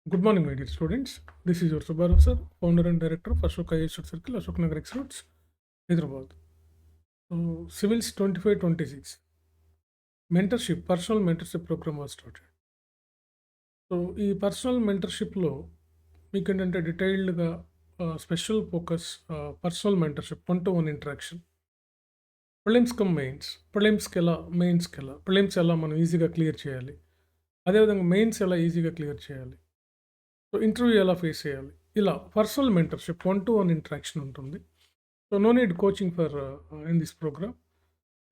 Good morning, my dear students. This is your Subharu sir, founder and director of Ashoka Institute Circle, Ashok Nagar Experts, Hyderabad. So, Civils 25-26 mentorship, personal mentorship program was started. So, ఈ personal మెంటర్‌షిప్‌లో మీకేంటంటే డీటెయిల్డ్‌గా special focus personal mentorship, one to one interaction. Prelims cum mains. ప్రిలిమ్స్‌కెలా, మెయిన్స్‌కెలా, prelims ఎలా మనం ఈజీగా clear చేయాలి. అదేవిధంగా మెయిన్స్ ఎలా ఈజీగా క్లియర్ చేయాలి. సో, ఇంటర్వ్యూ ఎలా ఫేస్ చేయాలి. ఇలా personal mentorship, one to one interaction ఉంటుంది. So, no need coaching for in this program.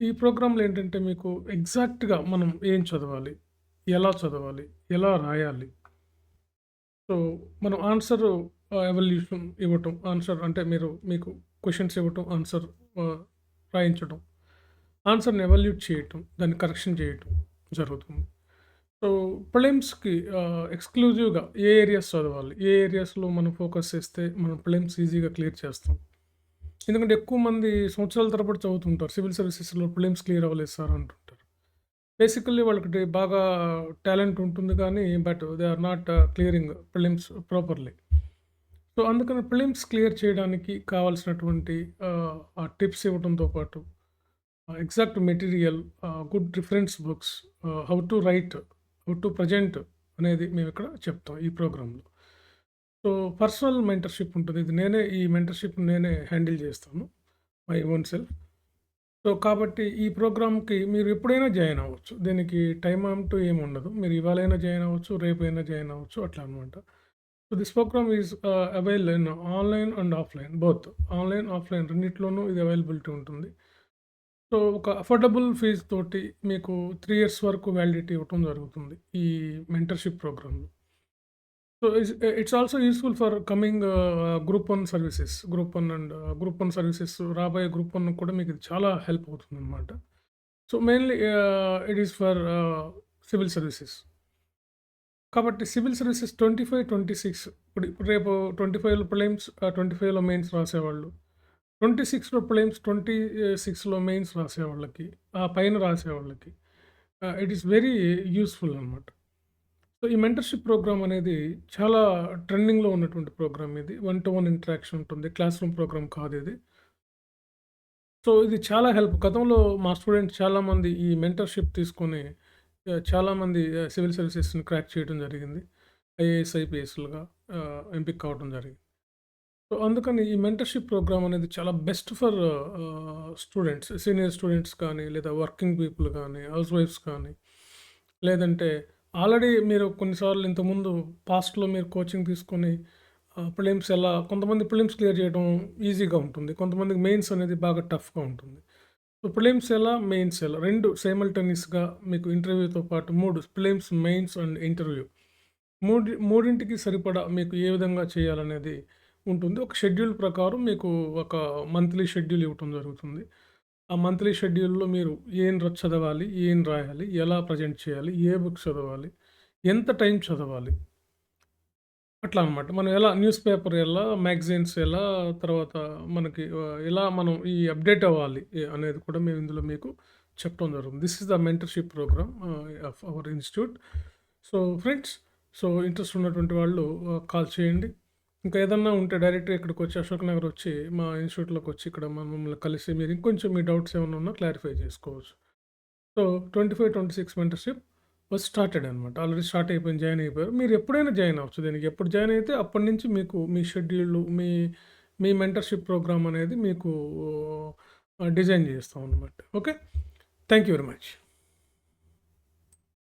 ఈ ప్రోగ్రామ్‌లో ఏంటంటే మీకు ఎగ్జాక్ట్‌గా మనం ఏం చదవాలి, ఎలా చదవాలి, ఎలా రాయాలి. సో, మనం ఆన్సర్ ఎవల్యూషన్ ఇవ్వటం. ఆన్సర్ అంటే మీకు క్వెషన్స్ ఇవ్వటం, ఆన్సర్ రాయించడం. ఆన్సర్‌ని ఎవల్యూట్ చేయటం, దాన్ని కరెక్షన్ చేయటం జరుగుతుంది. సో, ప్రిలిమ్స్‌కి ఎక్స్‌క్లూజివ్‌గా ఏ ఏరియాస్ చదవాలి, ఏ ఏరియాస్‌లో మనం ఫోకస్ చేస్తే మనం ప్రిలిమ్స్ ఈజీగా క్లియర్ చేస్తాం. ఎందుకంటే ఎక్కువ మంది సంవత్సరాల తరబడి చదువుతుంటారు. సివిల్ సర్వీసెస్‌లో ప్రిలిమ్స్ క్లియర్ అవ్వలేదు సార్ అంటుంటారు. బేసికల్లీ వాళ్ళకి బాగా టాలెంట్ ఉంటుంది కానీ but they are not clearing prelims properly. So, అందుకని ప్రిలిమ్స్ క్లియర్ చేయడానికి కావాల్సినటువంటి ఆ టిప్స్ ఇవ్వడంతో పాటు exact material, good reference books, how to write, how to present అనేది మేమిక్కడ చెప్తాం ఈ ప్రోగ్రామ్‌లో. సో, పర్సనల్ మెంటర్‌షిప్ ఉంటుంది. ఇది ఈ మెంటర్‌షిప్‌ని నేనే హ్యాండిల్ చేస్తాను. My own self. సో, కాబట్టి ఈ ప్రోగ్రామ్‌కి మీరు ఎప్పుడైనా జాయిన్ అవ్వచ్చు. దీనికి టైమ్ అంటూ ఏమి ఉండదు. మీరు ఇవాళైనా జాయిన్ అవ్వచ్చు, రేపైనా జాయిన్ అవ్వచ్చు అట్లా అనమాట. So, this program is available in online and offline both. Online, offline రెండిట్లోనూ ఇది అవైలబిలిటీ ఉంటుంది. సో, ఒక అఫోర్డబుల్ ఫీజ్ తోటి మీకు 3 ఇయర్స్ వరకు వ్యాలిడిటీ ఇవ్వటం జరుగుతుంది ఈ మెంటర్‌షిప్ ప్రోగ్రామ్‌లో. So, it's also useful for coming group 1 services. Group 1 services రాబోయే గ్రూప్ 1 కూడా మీకు ఇది చాలా హెల్ప్ అవుతుందనమాట. So, mainly it is for civil services. కాబట్టి సివిల్ సర్వీసెస్ 25, 26 ఇప్పుడు రేపు 25లో ప్రిలిమ్స్, 25లో మెయిన్స్ రాసేవాళ్ళు. 26లో ప్రిలిమ్స్, 26లో మెయిన్స్ రాసేవాళ్ళకి, ఆ పైన రాసేవాళ్ళకి ఇట్ ఈస్ వెరీ యూజ్‌ఫుల్ అనమాట. సో, ఈ మెంటర్‌షిప్ ప్రోగ్రామ్ అనేది చాలా ట్రెండింగ్‌లో ఉన్నటువంటి ప్రోగ్రామ్ ఇది. వన్ టు వన్ ఇంటరాక్షన్ ఉంటుంది. క్లాస్ రూమ్ ప్రోగ్రామ్ కాదిది. సో, ఇది చాలా హెల్ప్. గతంలో మా స్టూడెంట్స్ చాలామంది ఈ మెంటర్‌షిప్ తీసుకొని చాలామంది సివిల్ సర్వీసెస్‌ని క్రాక్ చేయడం జరిగింది. ఐఏఎస్, ఐపీఎస్‌లుగా ఎంపిక కావడం జరిగింది. సో, అందుకని ఈ మెంటర్‌షిప్ ప్రోగ్రామ్ అనేది చాలా best for students, senior students కానీ, లేదా వర్కింగ్ పీపుల్ కానీ, హౌస్ వైఫ్స్ కానీ, లేదంటే ఆల్రెడీ మీరు కొన్నిసార్లు ఇంతకుముందు పాస్ట్‌లో మీరు కోచింగ్ తీసుకొని ప్రిలిమ్స్ ఎలా కొంతమంది ప్రిలిమ్స్ క్లియర్ చేయడం ఈజీగా ఉంటుంది. కొంతమందికి మెయిన్స్ అనేది బాగా టఫ్‌గా ఉంటుంది. సో, ప్రిలిమ్స్ ఎలా, మెయిన్స్ ఎలా 2 సైమల్టేనియస్‌గా మీకు ఇంటర్వ్యూతో పాటు 3 ప్రిలిమ్స్, మెయిన్స్ అండ్ ఇంటర్వ్యూ మూడింటికి సరిపడా మీకు ఏ విధంగా చేయాలనేది ఉంటుంది. ఒక షెడ్యూల్ ప్రకారం మీకు ఒక మంత్లీ షెడ్యూల్ ఇవ్వటం జరుగుతుంది. ఆ మంత్లీ షెడ్యూల్‌లో మీరు చదవాలి, ఏం రాయాలి, ఎలా ప్రజెంట్ చేయాలి, ఏ బుక్స్ చదవాలి, ఎంత టైం చదవాలి, అట్లా అనమాట. మనం ఎలా న్యూస్ పేపర్ ఎలా, మ్యాగజైన్స్ ఎలా, తర్వాత మనకి ఎలా మనం ఈ అప్డేట్ అవ్వాలి అనేది కూడా మేము ఇందులో మీకు చెప్పడం జరుగుతుంది. This is the mentorship program of our institute. So, friends, so, interest ఉన్నటువంటి వాళ్ళు కాల్ చేయండి. ఇంకా ఏదన్నా ఉంటే డైరెక్ట్‌గా ఇక్కడికొచ్చి అశోక్ నగర్ వచ్చి మా ఇన్‌స్టిట్యూట్‌లోకొచ్చి ఇక్కడ మమ్మల్ని కలిసి మీరు ఇంకొంచెం మీ డౌట్స్ ఏమన్నా ఉన్నా క్లారిఫై చేసుకోవచ్చు. సో, 25, 26 మెంటర్‌షిప్ వాస్ స్టార్టెడ్ అనమాట. ఆల్రెడీ స్టార్ట్ అయిపోయింది. జాయిన్ అయిపోయారు. మీరు ఎప్పుడైనా జాయిన్ అవ్వచ్చు దీనికి. ఎప్పుడు జాయిన్ అయితే అప్పటి నుంచి మీకు మీ షెడ్యూల్, మీ మీ మెంటర్‌షిప్ ప్రోగ్రామ్ అనేది మీకు డిజైన్ చేస్తాం అనమాట. Okay. Thank you very much.